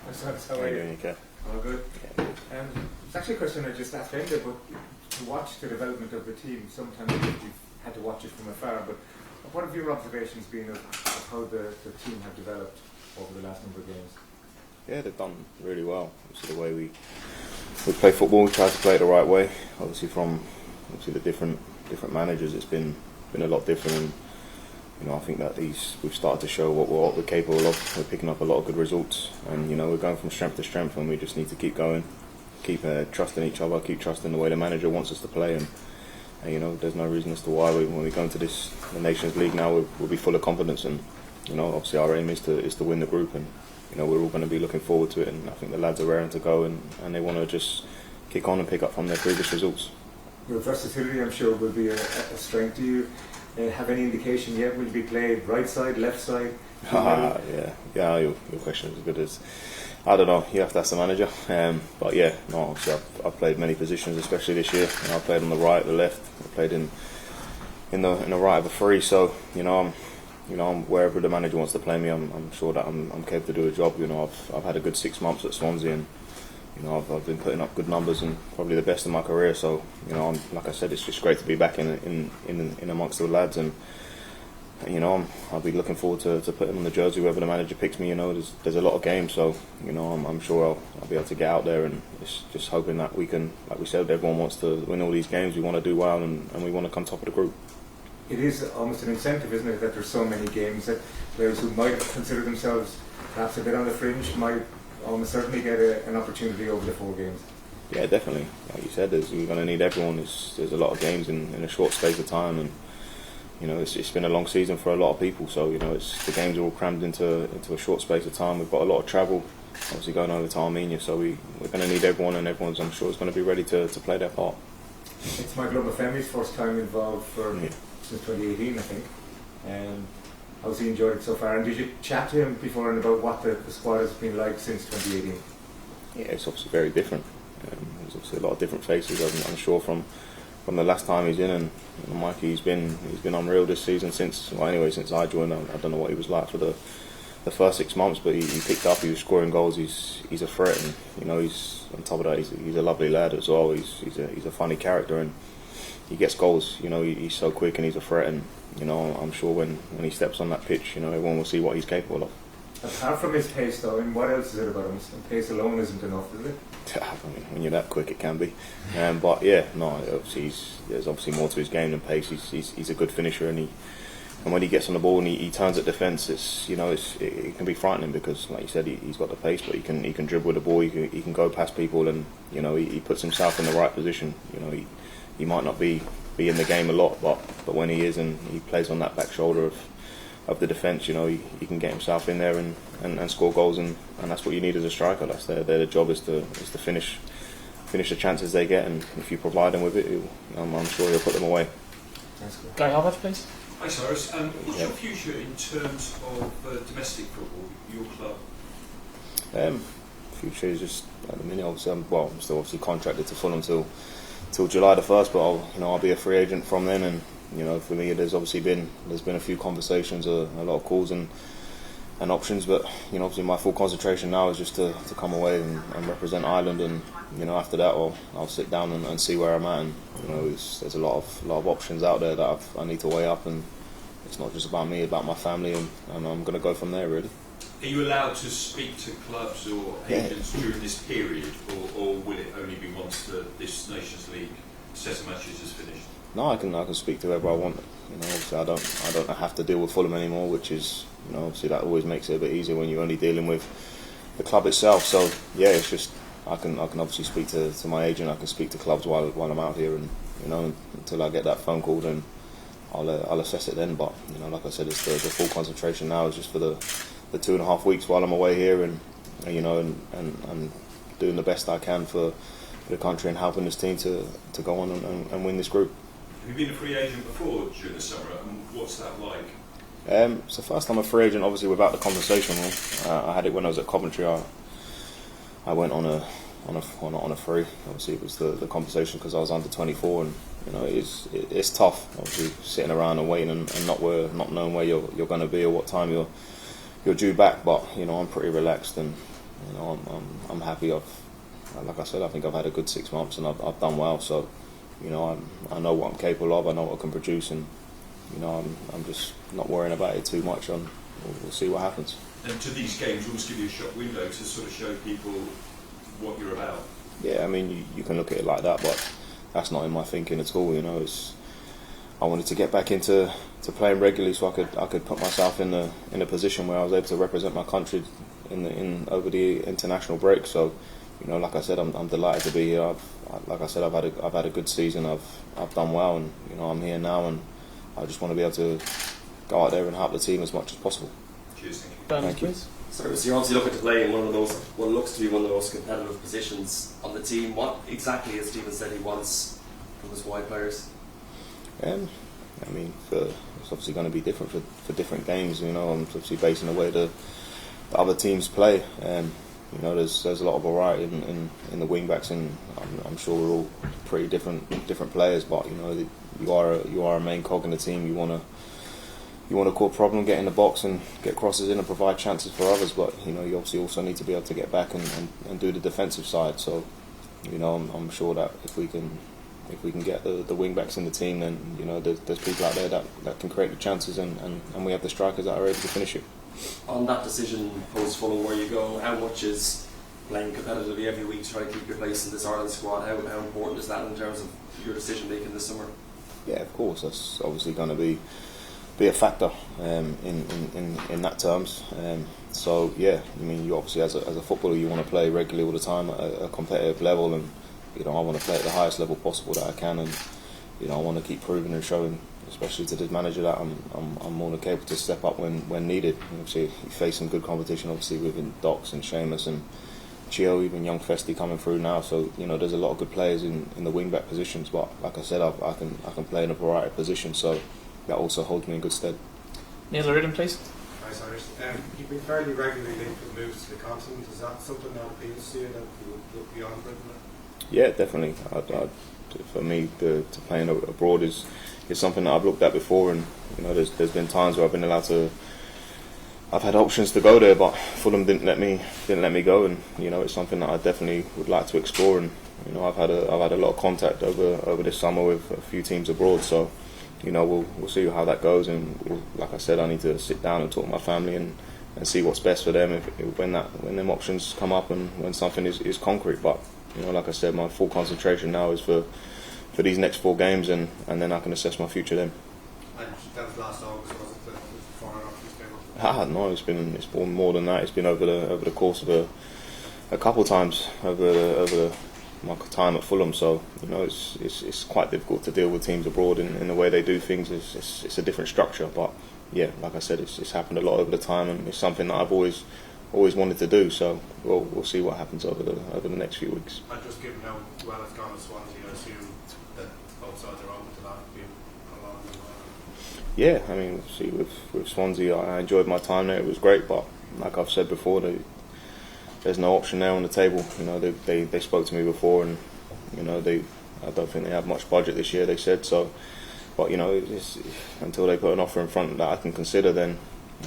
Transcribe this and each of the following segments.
How are you doing, okay? All good. Yeah. It's actually a question I just asked Enda, but to watch the development of the team, sometimes you've had to watch it from afar, but what have your observations been of how the team have developed over the last number of games? Yeah, they've done really well. Obviously, the way we play football, we try to play it the right way. Obviously, from the different managers, it's been a lot different. And, I think that we've started to show what we're capable of. We're picking up a lot of good results, and we're going from strength to strength, and we just need to keep going, keep trusting each other, keep trusting the way the manager wants us to play, and there's no reason as to why when we go into the Nations League now we'll be full of confidence, and obviously our aim is to win the group, and we're all going to be looking forward to it, and I think the lads are raring to go, and they want to just kick on and pick up from their previous results. Your versatility, I'm sure, will be a strength. Do you have any indication yet? Will you be played right side, left side? Yeah. Your question is as good as, I don't know. You have to ask the manager. But yeah, no. Obviously, I've played many positions, especially this year. I played on the right, the left. I played in the right of the three. So I'm wherever the manager wants to play me. I'm sure that I'm capable to do a job. I've had a good 6 months at Swansea, and I've been putting up good numbers and probably the best in my career. So like I said, it's just great to be back in amongst the lads, and I'll be looking forward to putting on the jersey wherever the manager picks me. There's a lot of games, so I'm sure I'll be able to get out there, and it's just hoping that we can, like we said, everyone wants to win all these games. We want to do well, and we want to come top of the group. It is almost an incentive, isn't it, that there's so many games that players who might consider themselves perhaps a bit on the fringe might almost certainly get an opportunity over the 4 games. Yeah, definitely. Like you said, we're going to need everyone. There's a lot of games in a short space of time, and it's been a long season for a lot of people. So the games are all crammed into a short space of time. We've got a lot of travel, obviously going over to Armenia. So we're going to need everyone, and everyone's, I'm sure, is going to be ready to play their part. It's my Global Family's first time involved since 2018, I think. How's he enjoyed it so far? And did you chat to him before and about what the squad has been like since 2018? Yeah, it's obviously very different. There's obviously a lot of different faces. I'm sure from the last time he's in, and Mikey, he's been unreal this season since I joined. I don't know what he was like for the first 6 months, but he picked up. He was scoring goals. He's a threat, and he's on top of that. He's a lovely lad as well. He's a funny character, and he gets goals. He's so quick, and he's a threat, and I'm sure when he steps on that pitch, everyone will see what he's capable of. Apart from his pace, though, and what else is it about him? Pace alone isn't enough, is it? I mean, when you're that quick, it can be. But yeah, no. Obviously, there's obviously more to his game than pace. He's a good finisher, and when he gets on the ball and he turns at defence, it can be frightening because, like you said, he's got the pace, but he can dribble with the ball. He can go past people, and he puts himself in the right position. He might not be in the game a lot, but when he is and he plays on that back shoulder of the defence, he can get himself in there and score goals, and that's what you need as a striker. That's their job is to finish the chances they get, and if you provide them with it, I'm sure he'll put them away. Guy Harvard, please. Hi Cyrus, what's your future in terms of domestic football, your club? Future is just at the minute. Obviously, I'm still obviously contracted to Fulham till July the 1st, but I'll be a free agent from then, and for me there's been a few conversations, a lot of calls and options, but obviously my full concentration now is just to come away and represent Ireland, and after that I'll sit down and see where I'm at, and there's a lot of options out there that I need to weigh up, and it's not just about me, about my family, and I'm going to go from there really. Are you allowed to speak to clubs or agents during this period, or will it only be once this Nations League set of matches is finished? No, I can speak to whoever I want. Obviously I don't have to deal with Fulham anymore, which is obviously that always makes it a bit easier when you're only dealing with the club itself. So yeah, it's just I can obviously speak to my agent. I can speak to clubs while I'm out here, and until I get that phone call, then I'll assess it then. But like I said, it's the full concentration now is just for the 2.5 weeks while I'm away here, and doing the best I can for the country and helping this team to go on and win this group. Have you been a free agent before during the summer, and what's that like? It's the first time a free agent, obviously without the compensation rule. I had it when I was at Coventry. I went on a free. Obviously it was the compensation because I was under 24, and it's tough. Obviously sitting around and waiting and not knowing where you're going to be or what time you're due back. But I'm pretty relaxed, and you know, I'm happy. Like I said, I think I've had a good 6 months and I've done well. So, you know, I know what I'm capable of. I know what I can produce, and you know, I'm just not worrying about it too much. We'll see what happens. And to these games almost give you a shop window to sort of show people what you're about. Yeah, I mean, you can look at it like that, but that's not in my thinking at all. You know, I wanted to get back into playing regularly so I could put myself in a position where I was able to represent my country over the international break. So, you know, like I said, I'm delighted to be here. Like I said, I've had a good season. I've done well, and you know, I'm here now, and I just want to be able to go out there and help the team as much as possible. Cheers, thank you. Thank you. Please. So you're obviously looking to play in what looks to be one of the most competitive positions on the team. What exactly has Stephen said he wants from his wide players? I mean, it's obviously going to be different for different games. You know, I'm obviously based on the way the other teams play. You know, there's a lot of variety in the wing backs, and I'm sure we're all pretty different players. But you know, you are a main cog in the team. You want to cause problem, get in the box and get crosses in and provide chances for others. But you know, you obviously also need to be able to get back and do the defensive side. So, you know, I'm sure that if we can get the wing backs in the team, then you know, there's people out there that can create the chances, and we have the strikers that are able to finish it. On that decision post Fulham where you go, how much is playing competitively every week to try to keep your place in this Ireland squad? How important is that in terms of your decision making this summer? Yeah, of course, that's obviously going to be a factor in that terms. So yeah, I mean, you obviously as a footballer, you want to play regularly all the time at a competitive level, and you know, I want to play at the highest level possible that I can, and you know, I want to keep proving and showing, especially to the manager, that I'm more than capable to step up when needed. Obviously, you face some good competition, obviously within Docs and Seamus and Chio, even young Festy coming through now. So you know, there's a lot of good players in the wing back positions. But like I said, I can play in a variety of positions, so that also holds me in good stead. Neil O'Riordan, please. Hi, Cyrus. You've been fairly regularly linked with moves to the continent. Is that something that appeals to you, that you would look beyond Britain? Yeah, definitely. For me, to playing abroad is something that I've looked at before, and you know, there's been times where I've been allowed to. I've had options to go there, but Fulham didn't let me go, and you know, it's something that I definitely would like to explore. And you know, I've had a lot of contact over this summer with a few teams abroad, so you know, we'll see how that goes. And like I said, I need to sit down and talk to my family and see what's best for them when them options come up and when something is concrete. But you know, like I said, my full concentration now is for these next 4 games, and then I can assess my future then. And that was last August, was it? The foreign options came up? No, it's been more than that. It's been over the course of a couple times over my time at Fulham. So you know, it's quite difficult to deal with teams abroad in the way they do things. It's a different structure, but yeah, like I said, it's happened a lot over the time, and it's something that I've always wanted to do. So we'll see what happens over the next few weeks. And just given how well it's gone with Swansea, I assume that both sides are open to that being prolonged as well. Yeah, I mean, see, with Swansea, I enjoyed my time there. It was great, but like I've said before, there's no option there on the table. You know, they spoke to me before, and you know, I don't think they have much budget this year. They said so, but you know, until they put an offer in front that I can consider, then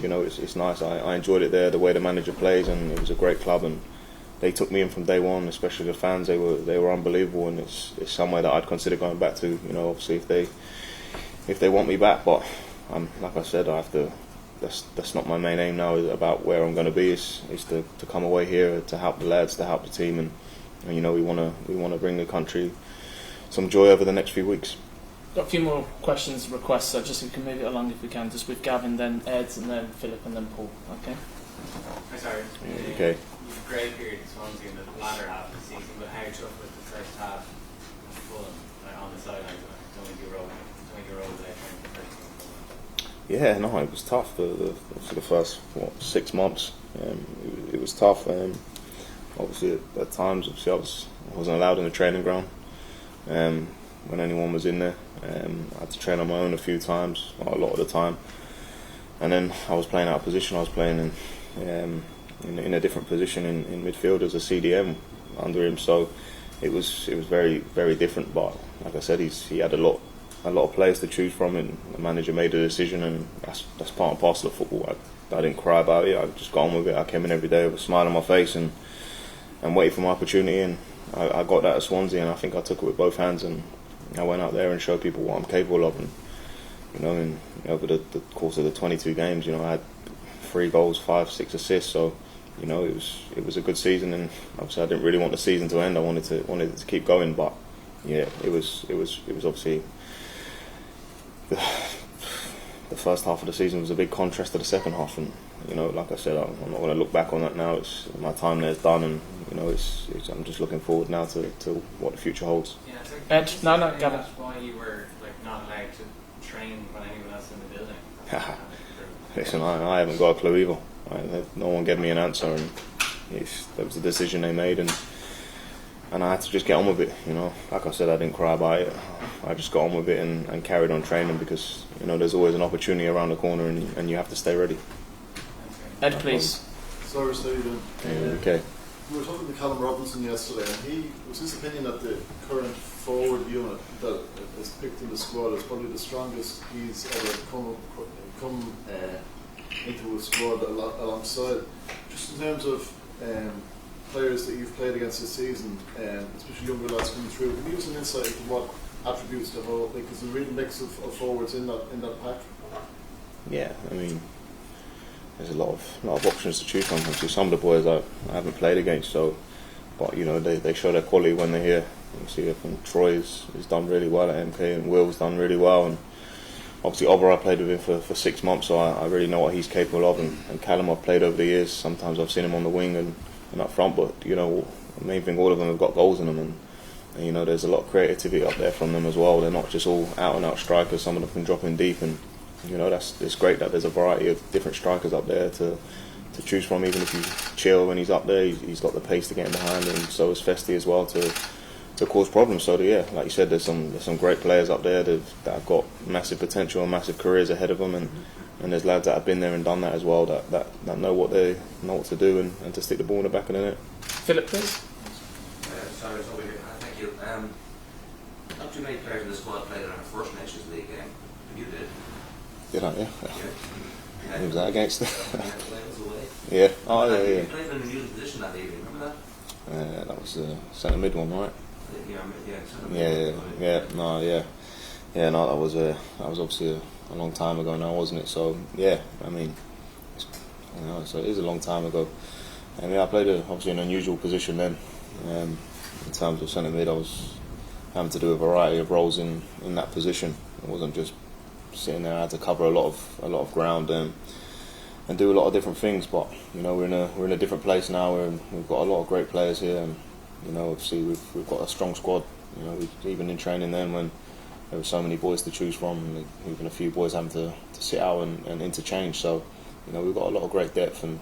you know, it's nice. I enjoyed it there, the way the manager plays, and it was a great club, and they took me in from day one. Especially the fans, they were unbelievable, and it's somewhere that I'd consider going back to. You know, obviously if they want me back, but like I said, I have to. That's not my main aim now. Is about where I'm going to be. Is to come away here to help the lads, to help the team, and you know, we want to bring the country some joy over the next few weeks. Got a few more questions, requests, so just we can move it along if we can. Just with Gavin, then Ed, and then Philip, and then Paul. Okay. Hi, sorry. Okay. You've a great period at Swansea in the latter half of the season, but how tough was the first half of Fulham on the sidelines? Don't think you were over there trying to first game. Yeah, no, it was tough for the first 6 months. It was tough. Obviously, at times, obviously, I wasn't allowed in the training ground when anyone was in there. I had to train on my own a few times, a lot of the time. And then I was playing out of position. I was playing in a different position in midfield as a CDM under him. So it was very, very different. But like I said, he had a lot of players to choose from, and the manager made a decision, and that's part and parcel of football. didn't cry about it. I just got on with it. I came in every day with a smile on my face and waited for my opportunity, and I got that at Swansea, and I think I took it with both hands, and I went out there and showed people what I'm capable of. And over the course of the 22 games, I had 3 goals, 5, 6 assists. So it was a good season, and obviously I didn't really want the season to end. I wanted it to keep going, but yeah, it was obviously the first half of the season was a big contrast to the second half, and like I said, I'm not going to look back on that now. It's my time there is done, and I'm just looking forward now to what the future holds. Yeah, Ed, no, Gavin. That's why you were not allowed to train when anyone else in the building. Listen, I haven't got a clue either. No one gave me an answer, and that was the decision they made, and I had to just get on with it. Like I said, I didn't cry about it. I just got on with it and carried on training, because there's always an opportunity around the corner, and you have to stay ready. Ed, please. Cyrus, how are you doing? Okay. We were talking to Callum Robinson yesterday, and it was his opinion that the current forward unit that is picked in the squad is probably the strongest he's ever come into a squad alongside. Just in terms of players that you've played against this season, especially younger lads coming through, can you give us an insight into what attributes the whole? Because there's a real mix of forwards in that pack. Yeah, I mean, there's a lot of options to choose from. Obviously, some of the boys I haven't played against, but they show their quality when they're here. Obviously, I think Troy's done really well at MK, and Will's done really well, and obviously Oliver, I played with him for 6 months, so I really know what he's capable of, and Callum I've played over the years. Sometimes I've seen him on the wing and up front, but the main thing, all of them have got goals in them, and there's a lot of creativity up there from them as well. They're not just all out and out strikers. Some of them can drop in deep, and it's great that there's a variety of different strikers up there to choose from. Even if you chill when he's up there, he's got the pace to get in behind, and so is Festy as well to cause problems. So yeah, like you said, there's some great players up there that have got massive potential and massive careers ahead of them, and there's lads that have been there and done that as well, that know what to do and to stick the ball in the back of the net. Philip, please. Sorry, over here. Thank you. Not too many players in the squad played in our first Nations League game. You did. Did I? Yeah. Yeah. Who was that against? Away. Yeah. Oh yeah. You played in a new position that evening. Remember that? That was centre mid one, right? Yeah. No, that was obviously a long time ago now, wasn't it? So yeah, I mean, so it is a long time ago. And yeah, I played obviously an unusual position then. In terms of centre mid, I was having to do a variety of roles in that position. It wasn't just sitting there. I had to cover a lot of ground and do a lot of different things. But we're in a different place now. We've got a lot of great players here, and obviously we've got a strong squad. Even in training then, when there were so many boys to choose from, and even a few boys having to sit out and interchange. So we've got a lot of great depth, and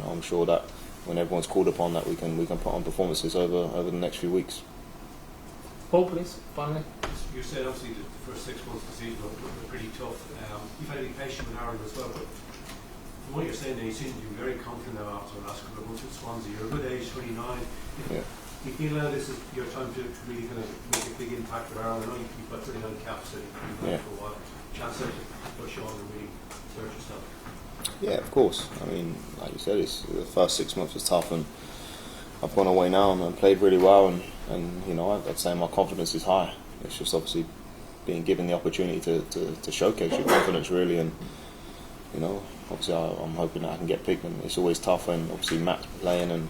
I'm sure that when everyone's called upon, that we can put on performances over the next few weeks. Paul, please, finally. You said obviously the first 6 months of the season were pretty tough. You've had to be patient with Ireland as well, but from what you're saying there, you seem to be very confident now after the last couple of months with Swansea. You're a good age, 29. Yeah. Do you feel now this is your time to really kind of make a big impact with Ireland? I know you've got 39 caps, so you've been for a while. Chance to push on and really search yourself. Yeah, of course. I mean, like you said, the first 6 months was tough, and I've gone away now and played really well, and I'd say my confidence is high. It's just obviously being given the opportunity to showcase your confidence really, and obviously I'm hoping that I can get picked, and it's always tough when obviously Matt's playing, and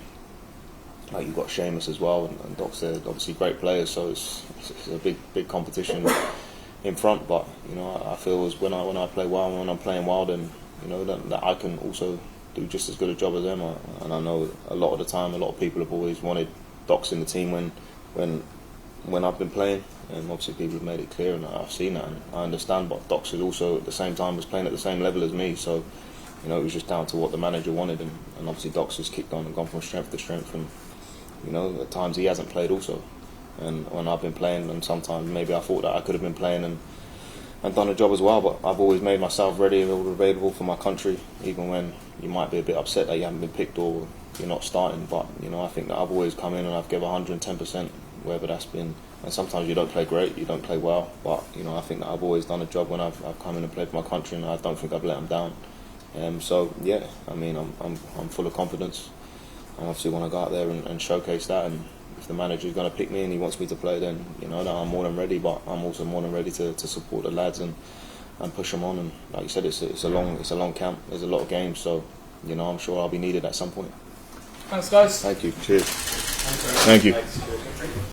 like you've got Seamus as well, and Doc's there, obviously great players, so it's a big competition in front. But I feel as when I play well, when I'm playing well, then that I can also do just as good a job as them. And I know a lot of the time, a lot of people have always wanted Docs in the team when I've been playing, and obviously people have made it clear, and I've seen that, and I understand. But Docs is also at the same time was playing at the same level as me, so it was just down to what the manager wanted, and obviously Docs has kicked on and gone from strength to strength, and at times he hasn't played also, and when I've been playing, and sometimes maybe I thought that I could have been playing and done a job as well, but I've always made myself ready and available for my country, even when you might be a bit upset that you haven't been picked or you're not starting. But I think that I've always come in and I've given 110%, wherever that's been. And sometimes you don't play great, you don't play well, but I think that I've always done a job when I've come in and played for my country, and I don't think I've let them down. So yeah, I mean, I'm full of confidence. I obviously want to go out there and showcase that. And if the manager's going to pick me and he wants me to play, then I'm more than ready. But I'm also more than ready to support the lads and push them on. And like you said, it's a long camp. There's a lot of games, so I'm sure I'll be needed at some point. Thanks, guys. Thank you. Cheers. Thanks, Thank you. Thanks.